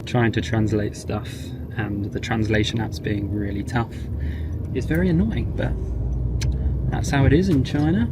trying to translate stuff and the translation apps being really tough is very annoying, but that's how it is in China.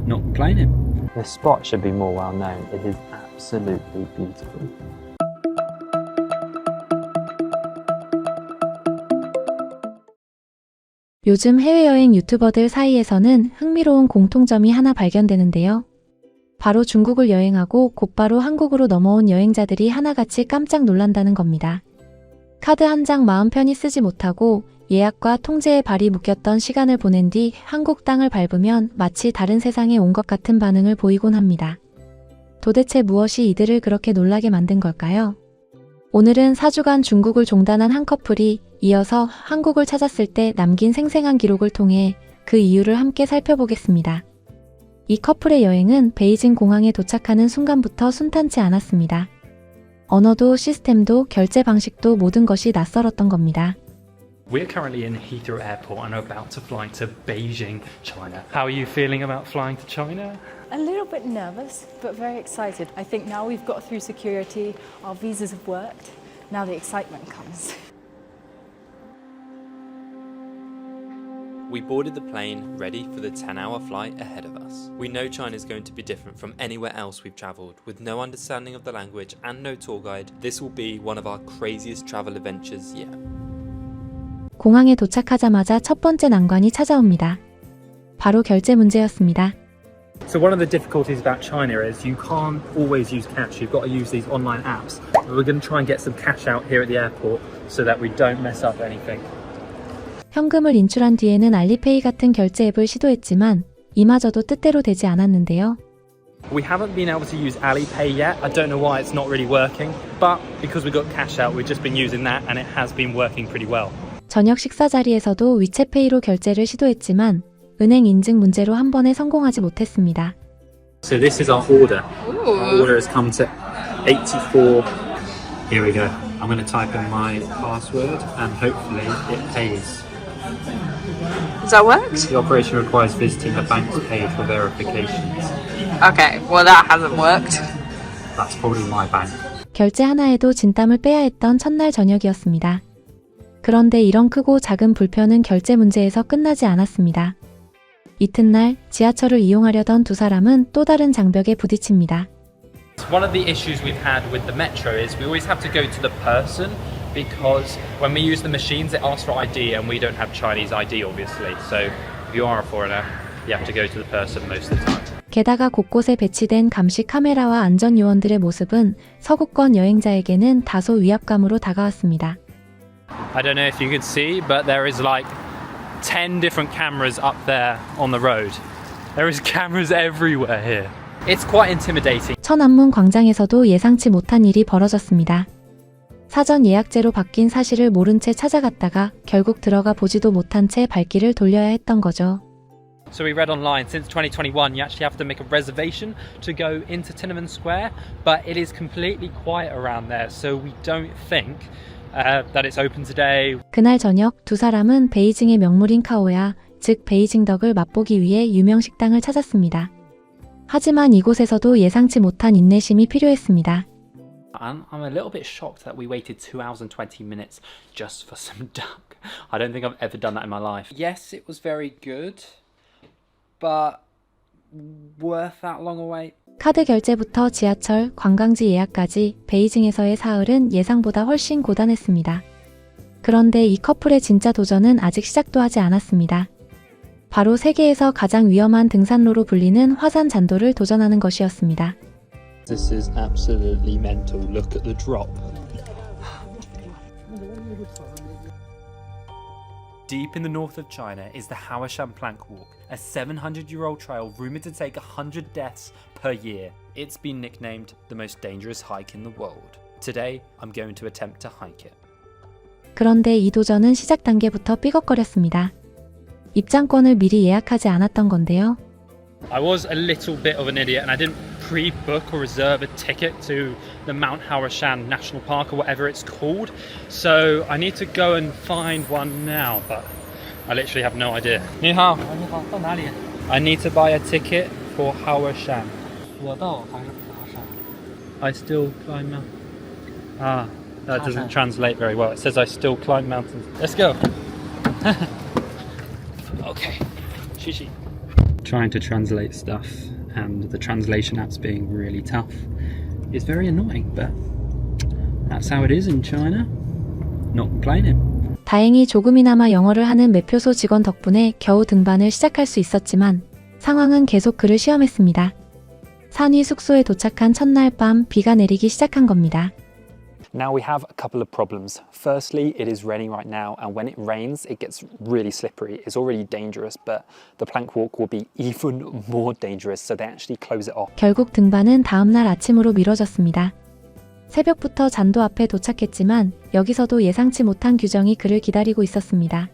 Not complaining. The spot should be more well known. It is absolutely beautiful. 요즘 해외여행 유튜버들 사이에서는 흥미로운 공통점이 하나 발견되는데요. 바로 중국을 여행하고 곧바로 한국으로 넘어온 여행자들이 하나같이 깜짝 놀란다는 겁니다. 카드 한 장 마음 편히 쓰지 못하고 예약과 통제의 발이 묶였던 시간을 보낸 뒤 한국 땅을 밟으면 마치 다른 세상에 온 것 같은 반응을 보이곤 합니다. 도대체 무엇이 이들을 그렇게 놀라게 만든 걸까요? 오늘은 4주간 중국을 종단한 한 커플이 이어서 한국을 찾았을 때 남긴 생생한 기록을 통해 그 이유를 함께 살펴보겠습니다. 이 커플의 여행은 베이징 공항에 도착하는 순간부터 순탄치 않았습니다. 언어도 시스템도 결제 방식도 모든 것이 낯설었던 겁니다. We're currently in Heathrow Airport and are about to fly to Beijing, China. How are you feeling about flying to China? A little bit nervous, but very excited. I think now we've got through security, our visas have worked, now the excitement comes. We boarded the plane ready for the 10-hour flight ahead of us. We know China is going to be different from anywhere else we've travelled. With no understanding of the language and no tour guide, this will be one of our craziest travel adventures yet. 공항에 도착하자마자 첫 번째 난관이 찾아옵니다. 바로 결제 문제였습니다. So one of the difficulties about China is you can't always use cash. You've got to use these online apps. We're going to try and get some cash out here at the airport so that we don't mess up anything. 현금을 인출한 뒤에는 알리페이 같은 결제 앱을 시도했지만 이마저도 뜻대로 되지 않았는데요. We haven't been able to use Alipay yet. I don't know why it's not really working. But because we got cash out, we've just been using that and it has been working pretty well. 저녁 식사 자리에서도 위챗페이로 결제를 시도했지만 은행 인증 문제로 한 번에 성공하지 못했습니다. So this is our order. Our order has come to 84. Here we go. I'm going to type in my password and hopefully it pays. Has that worked? The operation requires visiting a bank's page for verifications. Okay, well that hasn't worked. That's probably my bank. 결제 하나에도 진땀을 빼야 했던 첫날 저녁이었습니다. 그런데 이런 크고 작은 불편은 결제 문제에서 끝나지 않았습니다. 이튿날 지하철을 이용하려던 두 사람은 또 다른 장벽에 부딪힙니다. One of the issues we've had with the metro is we always have to go to the person because when we use the machines it asks for ID and we don't have Chinese ID obviously. So if you are a foreigner, you have to go to the person most of the time. 게다가 곳곳에 배치된 감시 카메라와 안전 요원들의 모습은 서구권 여행자에게는 다소 위압감으로 다가왔습니다. I don't know if you can see, but there is like 10 different cameras up there on the road. There is cameras everywhere here. It's quite intimidating. 천안문 광장에서도 예상치 못한 일이 벌어졌습니다. 사전 예약제로 바뀐 사실을 모른 채 찾아갔다가 결국 들어가 보지도 못한 채 발길을 돌려야 했던 거죠. So we read online since 2021 you actually have to make a reservation to go into Tiananmen Square, but it is completely quiet around there, so we don't think that it's open today. 그날 저녁 두 사람은 베이징의 명물인 카오야, 즉 베이징덕을 맛보기 위해 유명 식당을 찾았습니다. 하지만 이곳에서도 예상치 못한 인내심이 필요했습니다. I'm a little bit shocked that we waited 2 hours and 20 minutes just for some duck. I don't think I've ever done that in my life. Yes, it was very good, but worth that long a wait? 카드 결제부터 지하철, 관광지 예약까지 베이징에서의 사흘은 예상보다 훨씬 고단했습니다. 그런데 이 커플의 진짜 도전은 아직 시작도 하지 않았습니다. 바로 세계에서 가장 위험한 등산로로 불리는 화산 잔도를 도전하는 것이었습니다. This is absolutely mental. Look at the drop. Deep in the north of China is the Haoshan Plank Walk, a 700-year-old trail rumored to take 100 deaths per year. It's been nicknamed the most dangerous hike in the world. Today, I'm going to attempt to hike it. 그런데 이 도전은 시작 단계부터 삐걱거렸습니다. 입장권을 미리 예약하지 않았던 건데요. I was a little bit of an idiot and I didn't pre-book or reserve a ticket to the Mount Haoshan National Park or whatever it's called. So I need to go and find one now, but I literally have no idea. 你好，你好，到哪里？ I need to buy a ticket for Haoshan. 我到还是爬山？ I still climb up. Ah, That doesn't translate very well. It says I still climb mountains. Let's go. Okay. Shishi. Trying to translate stuff and the translation apps being really tough is very annoying, but that's how it is in China. Not complaining. 다행히 조금이나마 영어를 하는 매표소 직원 덕분에 겨우 등반을 시작할 수 있었지만 상황은 계속 그를 시험했습니다. 산 위 숙소에 도착한 첫날 밤 비가 내리기 시작한 겁니다. Now we have a couple of problems. Firstly, it is raining right now, and when it rains, it gets really slippery. It's already dangerous, but the plank walk will be even more dangerous, so they actually close it off. 결국 등반은 다음날 아침으로 미뤄졌습니다. 새벽부터 잔도 앞에 도착했지만 여기서도 예상치 못한 규정이 그를 기다리고 있었습니다.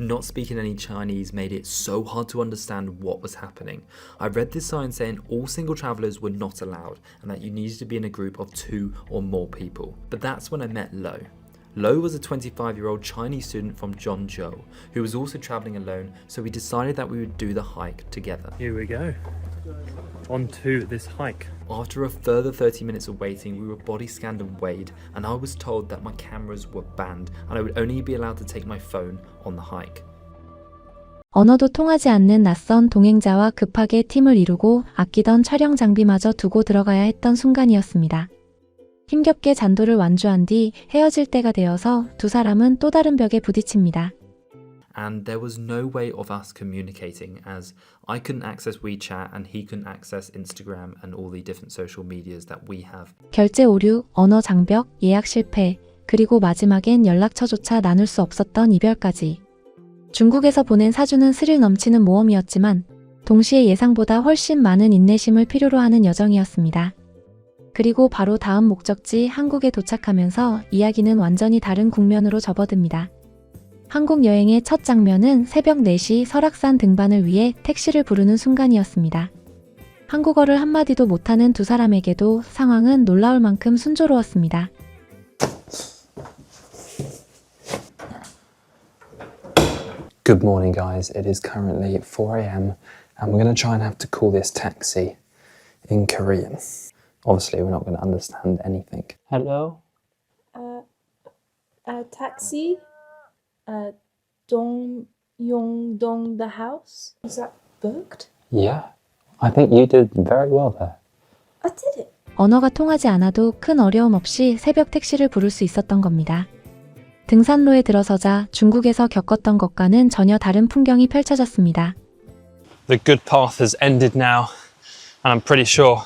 Not speaking any Chinese made it so hard to understand what was happening. I read this sign saying all single travellers were not allowed and that you needed to be in a group of 2 or more people. But that's when I met Lo. Lo was a 25-year-old Chinese student from Zhengzhou who was also travelling alone, so we decided that we would do the hike together. Here we go. On to this hike. After a further 30 minutes of waiting, we were body scanned and weighed, and I was told that my cameras were banned and I would only be allowed to take my phone on the hike. 언어도 통하지 않는 낯선 동행자와 급하게 팀을 이루고 아끼던 촬영 장비마저 두고 들어가야 했던 순간이었습니다. 힘겹게 잔도를 완주한 뒤 헤어질 때가 되어서 두 사람은 또 다른 벽에 부딪힙니다. And there was no way of us communicating as I couldn't access WeChat and he couldn't access Instagram and all the different social medias that we have. 결제 오류, 언어 장벽, 예약 실패, 그리고 마지막엔 연락처조차 나눌 수 없었던 이별까지. 중국에서 보낸 사주는 스릴 넘치는 모험이었지만 동시에 예상보다 훨씬 많은 인내심을 필요로 하는 여정이었습니다. 그리고 바로 다음 목적지 한국에 도착하면서 이야기는 완전히 다른 국면으로 접어듭니다. 한국 여행의 첫 장면은 새벽 4시 설악산 등반을 위해 택시를 부르는 순간이었습니다. 한국어를 한마디도 못하는 두 사람에게도 상황은 놀라울 만큼 순조로웠습니다. Good morning, guys. It is currently 4 a.m. and we're going to try and have to call this taxi in Korean. Obviously, we're not going to understand anything. Hello? Taxi? Dong Yongdong the house? Is that booked? Yeah, I think you did very well there. I did it. 언어가 통하지 않아도 큰 어려움 없이 새벽 택시를 부를 수 있었던 겁니다. 등산로에 들어서자 중국에서 겪었던 것과는 전혀 다른 풍경이 펼쳐졌습니다. The good path has ended now, and I'm pretty sure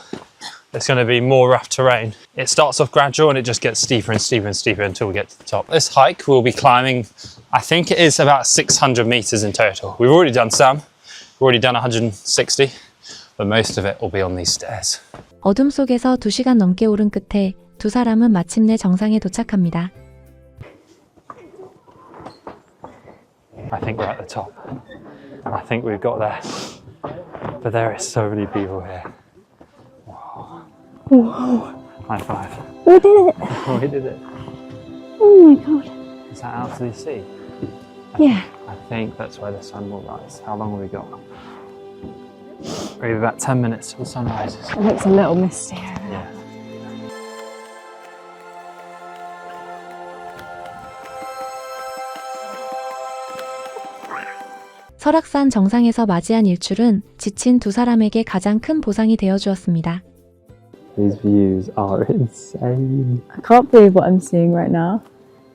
it's going to be more rough terrain. It starts off gradual and it just gets steeper and steeper and steeper until we get to the top. This hike we'll be climbing, I think it is about 600 meters in total. We've already done some, we've already done 160, but most of it will be on these stairs. 어둠 속에서 2시간 넘게 오른 끝에 두 사람은 마침내 정상에 도착합니다. I think we're at the top. I think we've got there. But there is so many people here. Wow. Whoa. High five. We did it. We did it. Oh my god. Is that out to the sea? Yeah. I think that's where the sun will rise. How long have we got? We have about 10 minutes till the sun rises. It looks a little misty. Yeah. 설악산 정상에서 맞이한 일출은 지친 두 사람에게 가장 큰 보상이 되어주었습니다. These views are insane. I can't believe what I'm seeing right now.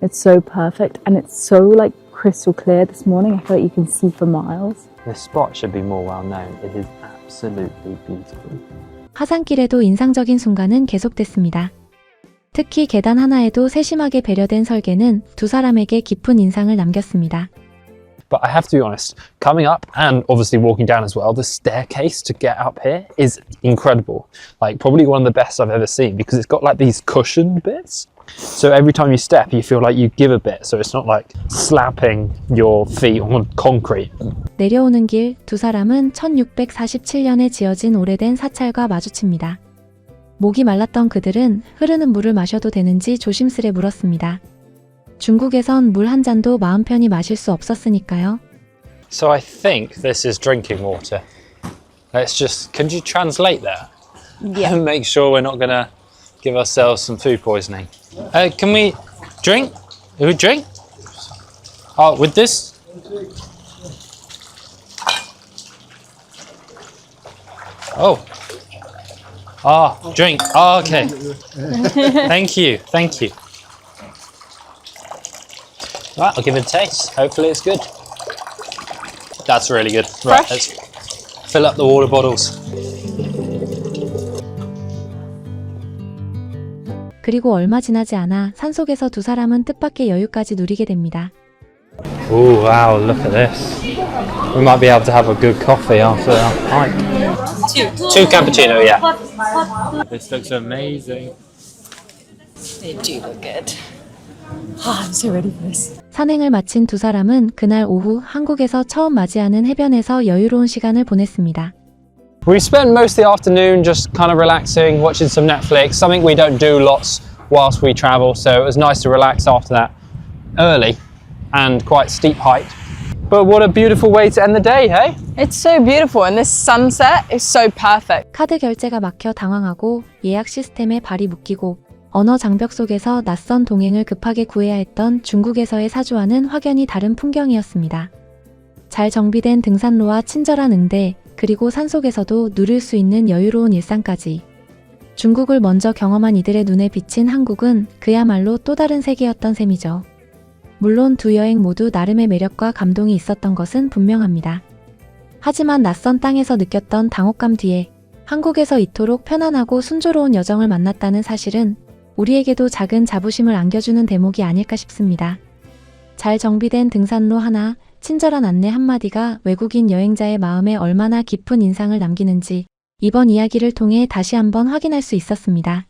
It's so perfect and it's so like crystal clear this morning. I feel like you can see for miles. This spot should be more well known. It is absolutely beautiful. 하산길에도 인상적인 순간은 계속됐습니다. 특히 계단 하나에도 세심하게 배려된 설계는 두 사람에게 깊은 인상을 남겼습니다. But I have to be honest, coming up and obviously walking down as well, the staircase to get up here is incredible. Like probably one of the best I've ever seen because it's got like these cushion bits. So every time you step, you feel like you give a bit. So it's not like slapping your feet on concrete. 내려오는 길 두 사람은 1647년에 지어진 오래된 사찰과 마주칩니다. 목이 말랐던 그들은 흐르는 물을 마셔도 되는지 조심스레 물었습니다. 중국에선 물 한 잔도 마음 편히 마실 수 없었으니까요. So I think this is drinking water. Let's just, can you translate that? Yeah. And make sure we're not going to give ourselves some food poisoning. Can we drink? We drink? Oh, with this? Oh. Oh, drink. Oh, okay. Thank you. Thank you. Right, I'll give it a taste. Hopefully it's good. That's really good. Right, let's fill up the water bottles. 그리고 얼마 지나지 않아 산속에서 두 사람은 뜻밖의 여유까지 누리게 됩니다. Oh, wow, look at this. We might be able to have a good coffee after our hike. Two cappuccino, yeah. This looks amazing. They do look good. I'm so ready for this. 산행을 마친 두 사람은 그날 오후 한국에서 처음 맞이하는 해변에서 여유로운 시간을 보냈습니다. We spent most of the afternoon just kind of relaxing, watching some Netflix, something we don't do lots whilst we travel, so it was nice to relax after that early and quite steep hike. But what a beautiful way to end the day, hey? It's so beautiful and this sunset is so perfect. 카드 결제가 막혀 당황하고 예약 시스템에 발이 묶이고 언어 장벽 속에서 낯선 동행을 급하게 구해야 했던 중국에서의 사주와는 확연히 다른 풍경이었습니다. 잘 정비된 등산로와 친절한 응대, 그리고 산속에서도 누릴 수 있는 여유로운 일상까지. 중국을 먼저 경험한 이들의 눈에 비친 한국은 그야말로 또 다른 세계였던 셈이죠. 물론 두 여행 모두 나름의 매력과 감동이 있었던 것은 분명합니다. 하지만 낯선 땅에서 느꼈던 당혹감 뒤에 한국에서 이토록 편안하고 순조로운 여정을 만났다는 사실은 우리에게도 작은 자부심을 안겨주는 대목이 아닐까 싶습니다. 잘 정비된 등산로 하나, 친절한 안내 한마디가 외국인 여행자의 마음에 얼마나 깊은 인상을 남기는지 이번 이야기를 통해 다시 한번 확인할 수 있었습니다.